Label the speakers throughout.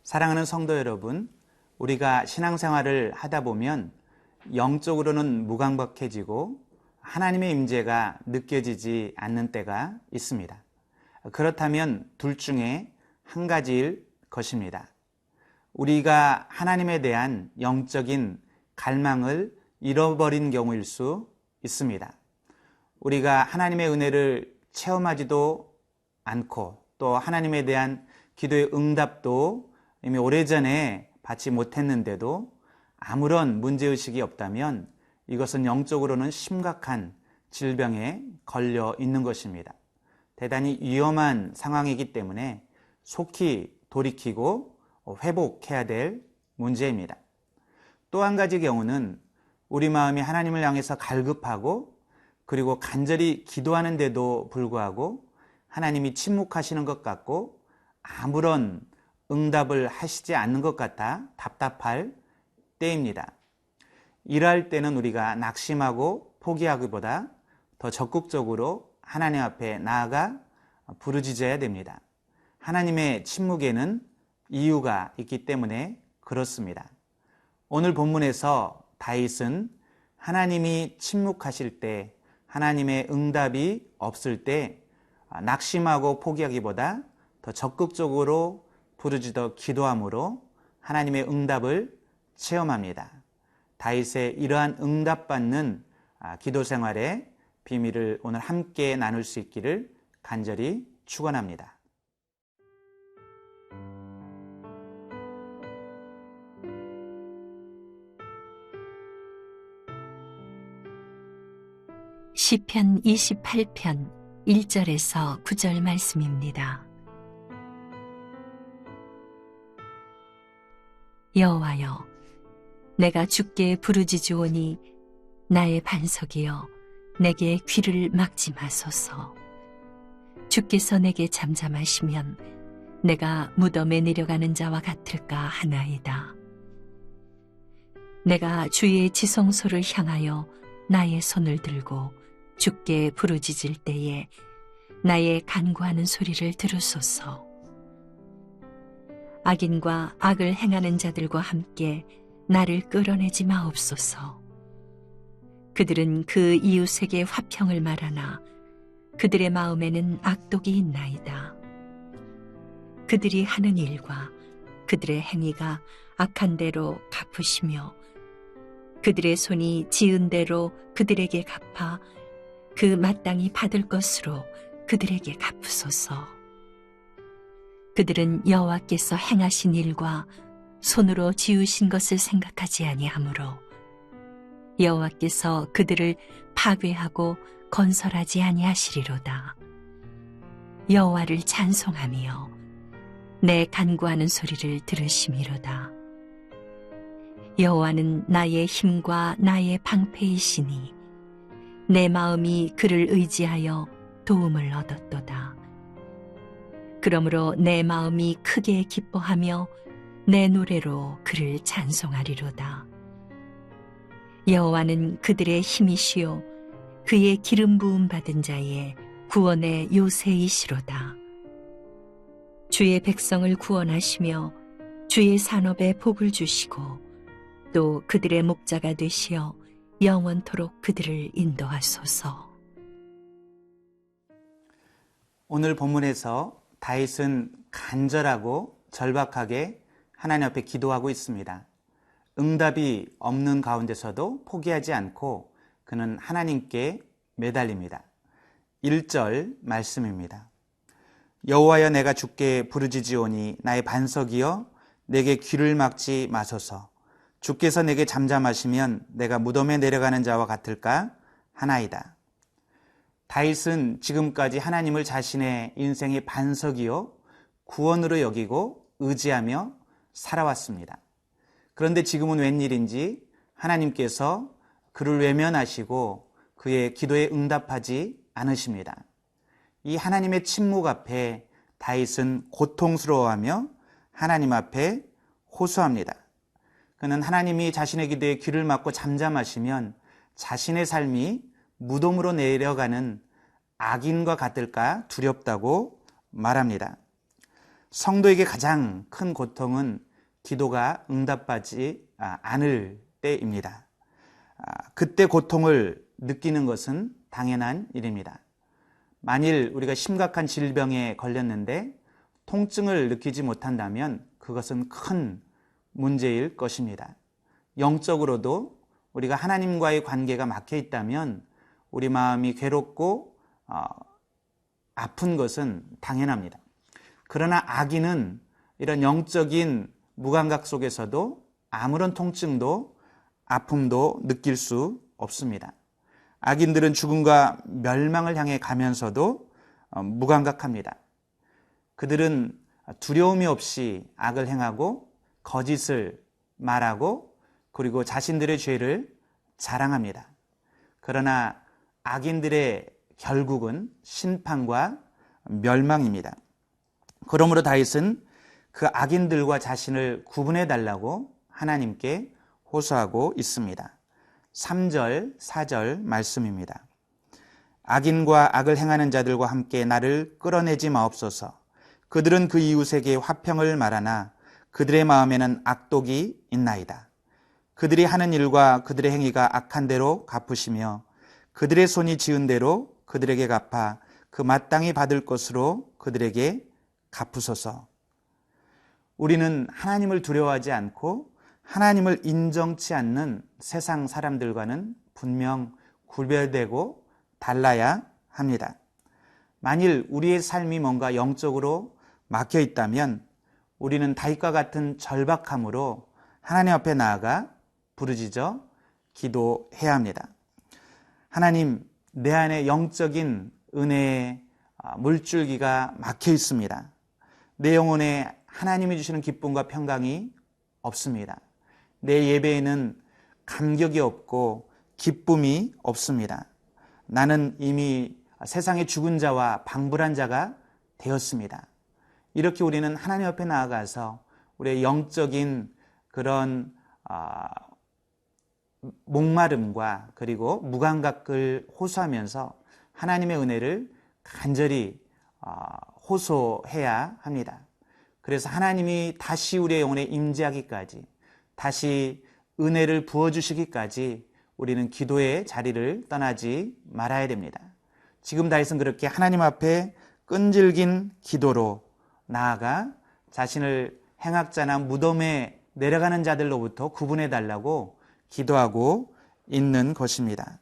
Speaker 1: 사랑하는 성도 여러분, 우리가 신앙생활을 하다 보면 영적으로는 무감각해지고 하나님의 임재가 느껴지지 않는 때가 있습니다. 그렇다면 둘 중에 한 가지일 것입니다. 우리가 하나님에 대한 영적인 갈망을 잃어버린 경우일 수 있습니다. 우리가 하나님의 은혜를 체험하지도 않고 또 하나님에 대한 기도의 응답도 이미 오래전에 받지 못했는데도 아무런 문제의식이 없다면 이것은 영적으로는 심각한 질병에 걸려 있는 것입니다. 대단히 위험한 상황이기 때문에 속히 돌이키고 회복해야 될 문제입니다. 또 한 가지 경우는 우리 마음이 하나님을 향해서 갈급하고 그리고 간절히 기도하는데도 불구하고 하나님이 침묵하시는 것 같고 아무런 응답을 하시지 않는 것 같아 답답할 때입니다. 이럴 때는 우리가 낙심하고 포기하기보다 더 적극적으로 하나님 앞에 나아가 부르짖어야 됩니다. 하나님의 침묵에는 이유가 있기 때문에 그렇습니다. 오늘 본문에서 다윗은 하나님이 침묵하실 때, 하나님의 응답이 없을 때 낙심하고 포기하기보다 더 적극적으로 부르짖어 기도함으로 하나님의 응답을 체험합니다. 다윗의 이러한 응답받는 기도 생활의 비밀을 오늘 함께 나눌 수 있기를 간절히 축원합니다.
Speaker 2: 시편 28편 1절에서 9절 말씀입니다. 여호와여, 내가 주께 부르짖으오니 나의 반석이여, 내게 귀를 막지 마소서. 주께서 내게 잠잠하시면 내가 무덤에 내려가는 자와 같을까 하나이다. 내가 주의 지성소를 향하여 나의 손을 들고 주께 부르짖을 때에 나의 간구하는 소리를 들으소서. 악인과 악을 행하는 자들과 함께 나를 끌어내지 마옵소서. 그들은 그 이웃에게 화평을 말하나 그들의 마음에는 악독이 있나이다. 그들이 하는 일과 그들의 행위가 악한 대로 갚으시며 그들의 손이 지은 대로 그들에게 갚아 그 마땅히 받을 것으로 그들에게 갚으소서. 그들은 여호와께서 행하신 일과 손으로 지으신 것을 생각하지 아니하므로 여호와께서 그들을 파괴하고 건설하지 아니하시리로다. 여호와를 찬송하며 내 간구하는 소리를 들으심이로다. 여호와는 나의 힘과 나의 방패이시니 내 마음이 그를 의지하여 도움을 얻었도다. 그러므로 내 마음이 크게 기뻐하며 내 노래로 그를 찬송하리로다. 여호와는 그들의 힘이시요 그의 기름 부음 받은 자의 구원의 요새이시로다. 주의 백성을 구원하시며 주의 산업에 복을 주시고 또 그들의 목자가 되시어 영원토록 그들을 인도하소서.
Speaker 1: 오늘 본문에서 다윗은 간절하고 절박하게 하나님 앞에 기도하고 있습니다. 응답이 없는 가운데서도 포기하지 않고 그는 하나님께 매달립니다. 1절 말씀입니다. 여호와여, 내가 주께 부르짖으오니 나의 반석이여, 내게 귀를 막지 마소서. 주께서 내게 잠잠하시면 내가 무덤에 내려가는 자와 같을까 하나이다. 다윗은 지금까지 하나님을 자신의 인생의 반석이요 구원으로 여기고 의지하며 살아왔습니다. 그런데 지금은 웬일인지 하나님께서 그를 외면하시고 그의 기도에 응답하지 않으십니다. 이 하나님의 침묵 앞에 다윗은 고통스러워하며 하나님 앞에 호소합니다. 그는 하나님이 자신의 기도에 귀를 막고 잠잠하시면 자신의 삶이 무덤으로 내려가는 악인과 같을까 두렵다고 말합니다. 성도에게 가장 큰 고통은 기도가 응답받지 않을 때입니다. 그때 고통을 느끼는 것은 당연한 일입니다. 만일 우리가 심각한 질병에 걸렸는데 통증을 느끼지 못한다면 그것은 큰 문제일 것입니다. 영적으로도 우리가 하나님과의 관계가 막혀 있다면 우리 마음이 괴롭고 아픈 것은 당연합니다. 그러나 악인은 이런 영적인 무감각 속에서도 아무런 통증도 아픔도 느낄 수 없습니다. 악인들은 죽음과 멸망을 향해 가면서도 무감각합니다. 그들은 두려움이 없이 악을 행하고 거짓을 말하고 그리고 자신들의 죄를 자랑합니다. 그러나 악인들의 결국은 심판과 멸망입니다. 그러므로 다윗은 그 악인들과 자신을 구분해 달라고 하나님께 호소하고 있습니다. 3절, 4절 말씀입니다. 악인과 악을 행하는 자들과 함께 나를 끌어내지 마옵소서. 그들은 그 이웃에게 화평을 말하나 그들의 마음에는 악독이 있나이다. 그들이 하는 일과 그들의 행위가 악한 대로 갚으시며 그들의 손이 지은 대로 그들에게 갚아 그 마땅히 받을 것으로 그들에게 갚으소서. 우리는 하나님을 두려워하지 않고 하나님을 인정치 않는 세상 사람들과는 분명 구별되고 달라야 합니다. 만일 우리의 삶이 뭔가 영적으로 막혀 있다면 우리는 다윗과 같은 절박함으로 하나님 앞에 나아가 부르짖어 기도해야 합니다. 하나님, 내 안에 영적인 은혜의 물줄기가 막혀 있습니다. 내 영혼에 하나님이 주시는 기쁨과 평강이 없습니다. 내 예배에는 감격이 없고 기쁨이 없습니다. 나는 이미 세상의 죽은 자와 방불한 자가 되었습니다. 이렇게 우리는 하나님 앞에 나아가서 우리의 영적인 그런 목마름과 그리고 무감각을 호소하면서 하나님의 은혜를 간절히 호소해야 합니다. 그래서 하나님이 다시 우리의 영혼에 임재하기까지, 다시 은혜를 부어주시기까지 우리는 기도의 자리를 떠나지 말아야 됩니다. 지금 다윗은 그렇게 하나님 앞에 끈질긴 기도로 나아가 자신을 행악자나 무덤에 내려가는 자들로부터 구분해 달라고 기도하고 있는 것입니다.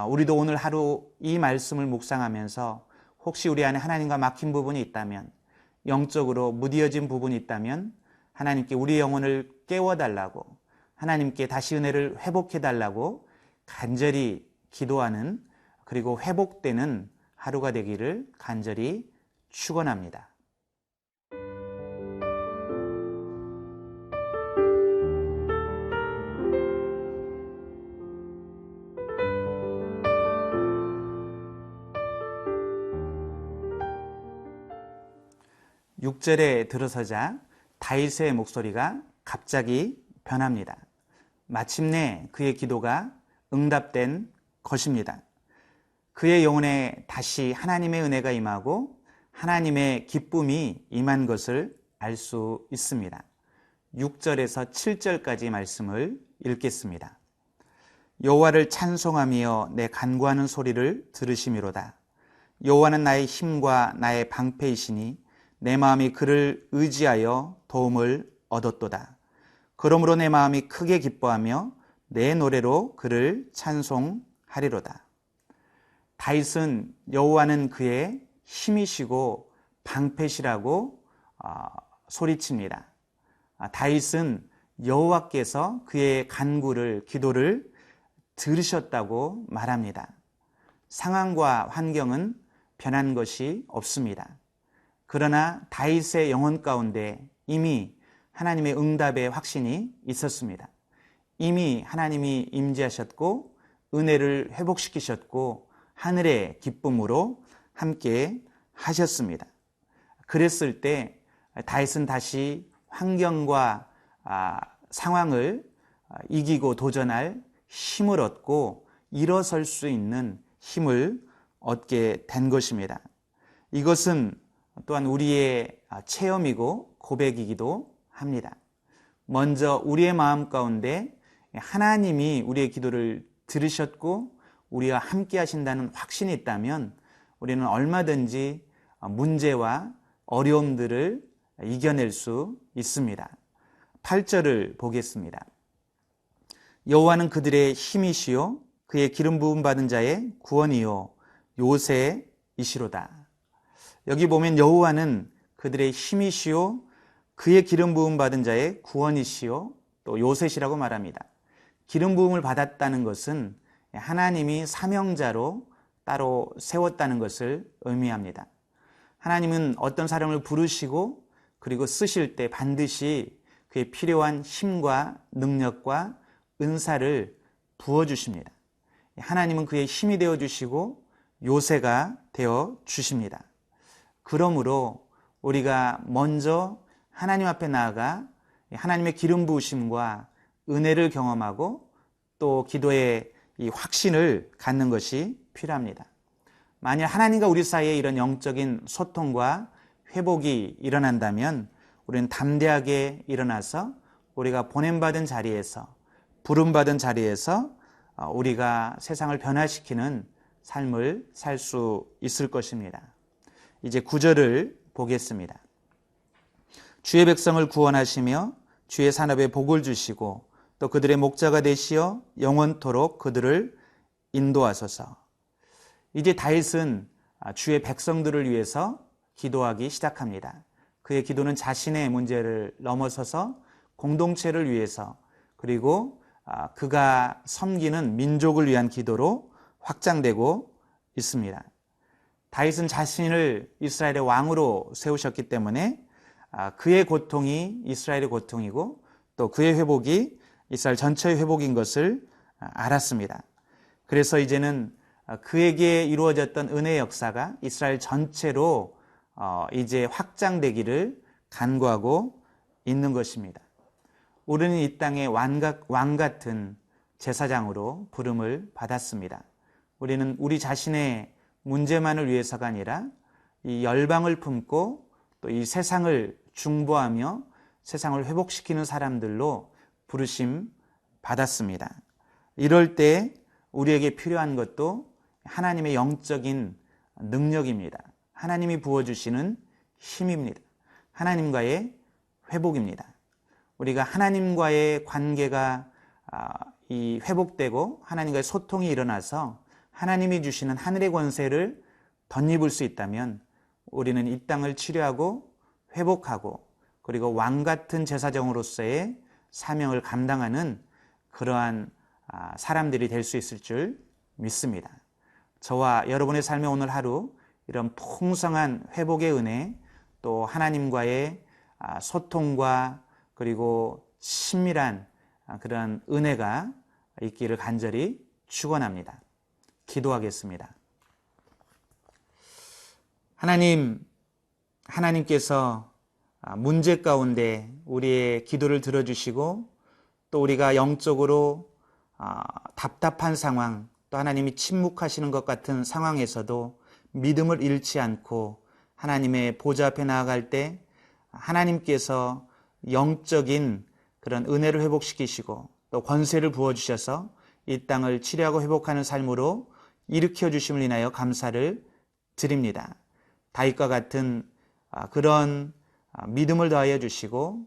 Speaker 1: 우리도 오늘 하루 이 말씀을 묵상하면서 혹시 우리 안에 하나님과 막힌 부분이 있다면, 영적으로 무디어진 부분이 있다면 하나님께 우리의 영혼을 깨워달라고, 하나님께 다시 은혜를 회복해달라고 간절히 기도하는, 그리고 회복되는 하루가 되기를 간절히 축원합니다. 육 절에 들어서자 다윗의 목소리가 갑자기 변합니다. 마침내 그의 기도가 응답된 것입니다. 그의 영혼에 다시 하나님의 은혜가 임하고 하나님의 기쁨이 임한 것을 알 수 있습니다. 6절에서 7절까지 말씀을 읽겠습니다. 여호와를 찬송하며 내 간구하는 소리를 들으시미로다. 여호와는 나의 힘과 나의 방패이시니 내 마음이 그를 의지하여 도움을 얻었도다. 그러므로 내 마음이 크게 기뻐하며 내 노래로 그를 찬송하리로다. 다윗은 여호와는 그의 힘이시고 방패시라고 소리칩니다. 다윗은 여호와께서 그의 간구를, 기도를 들으셨다고 말합니다. 상황과 환경은 변한 것이 없습니다. 그러나 다윗의 영혼 가운데 이미 하나님의 응답의 확신이 있었습니다. 이미 하나님이 임재하셨고 은혜를 회복시키셨고 하늘의 기쁨으로 함께 하셨습니다. 그랬을 때 다윗은 다시 환경과 상황을 이기고 도전할 힘을 얻고 일어설 수 있는 힘을 얻게 된 것입니다. 이것은 또한 우리의 체험이고 고백이기도 합니다. 먼저 우리의 마음 가운데 하나님이 우리의 기도를 들으셨고 우리와 함께 하신다는 확신이 있다면 우리는 얼마든지 문제와 어려움들을 이겨낼 수 있습니다. 8절을 보겠습니다. 여호와는 그들의 힘이시요 그의 기름 부음 받은 자의 구원이요 요새이시로다. 여기 보면 여호와는 그들의 힘이시요 그의 기름 부음 받은 자의 구원이시요 또 요새시라고 말합니다. 기름 부음을 받았다는 것은 하나님이 사명자로 따로 세웠다는 것을 의미합니다. 하나님은 어떤 사람을 부르시고 그리고 쓰실 때 반드시 그에 필요한 힘과 능력과 은사를 부어주십니다. 하나님은 그의 힘이 되어주시고 요새가 되어주십니다. 그러므로 우리가 먼저 하나님 앞에 나아가 하나님의 기름 부으심과 은혜를 경험하고 또 기도의 이 확신을 갖는 것이 필요합니다. 만약 하나님과 우리 사이에 이런 영적인 소통과 회복이 일어난다면 우리는 담대하게 일어나서 우리가 보냄받은 자리에서 부름받은 자리에서 우리가 세상을 변화시키는 삶을 살 수 있을 것입니다. 이제 9절을 보겠습니다. 주의 백성을 구원하시며 주의 산업에 복을 주시고 또 그들의 목자가 되시어 영원토록 그들을 인도하소서. 이제 다윗은 주의 백성들을 위해서 기도하기 시작합니다. 그의 기도는 자신의 문제를 넘어서서 공동체를 위해서 그리고 그가 섬기는 민족을 위한 기도로 확장되고 있습니다. 다윗은 자신을 이스라엘의 왕으로 세우셨기 때문에 그의 고통이 이스라엘의 고통이고 또 그의 회복이 이스라엘 전체의 회복인 것을 알았습니다. 그래서 이제는 그에게 이루어졌던 은혜의 역사가 이스라엘 전체로 이제 확장되기를 간구하고 있는 것입니다. 우리는 이 땅의 왕 같은 제사장으로 부름을 받았습니다. 우리는 우리 자신의 문제만을 위해서가 아니라 이 열방을 품고 또 이 세상을 중보하며 세상을 회복시키는 사람들로 부르심 받았습니다. 이럴 때 우리에게 필요한 것도 하나님의 영적인 능력입니다. 하나님이 부어주시는 힘입니다. 하나님과의 회복입니다. 우리가 하나님과의 관계가 이 회복되고 하나님과의 소통이 일어나서 하나님이 주시는 하늘의 권세를 덧입을 수 있다면 우리는 이 땅을 치료하고 회복하고 그리고 왕 같은 제사장으로서의 사명을 감당하는 그러한 사람들이 될 수 있을 줄 믿습니다. 저와 여러분의 삶의 오늘 하루 이런 풍성한 회복의 은혜 또 하나님과의 소통과 그리고 친밀한 그런 은혜가 있기를 간절히 축원합니다. 기도하겠습니다. 하나님께서 문제 가운데 우리의 기도를 들어주시고 또 우리가 영적으로 답답한 상황 또 하나님이 침묵하시는 것 같은 상황에서도 믿음을 잃지 않고 하나님의 보좌 앞에 나아갈 때 하나님께서 영적인 그런 은혜를 회복시키시고 또 권세를 부어주셔서 이 땅을 치료하고 회복하는 삶으로 일으켜 주심을 인하여 감사를 드립니다. 다윗과 같은 그런 믿음을 더하여 주시고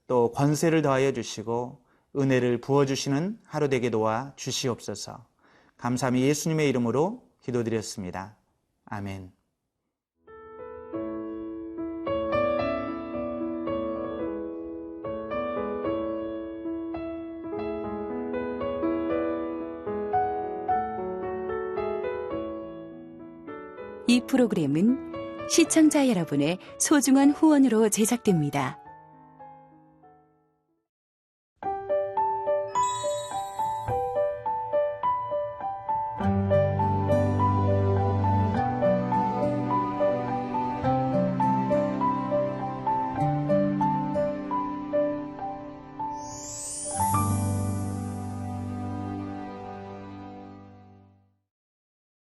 Speaker 1: 또 권세를 더하여 주시고 은혜를 부어주시는 하루 되게 도와 주시옵소서. 감사함이 예수님의 이름으로 기도드렸습니다. 아멘.
Speaker 3: 이 프로그램은 시청자 여러분의 소중한 후원으로 제작됩니다.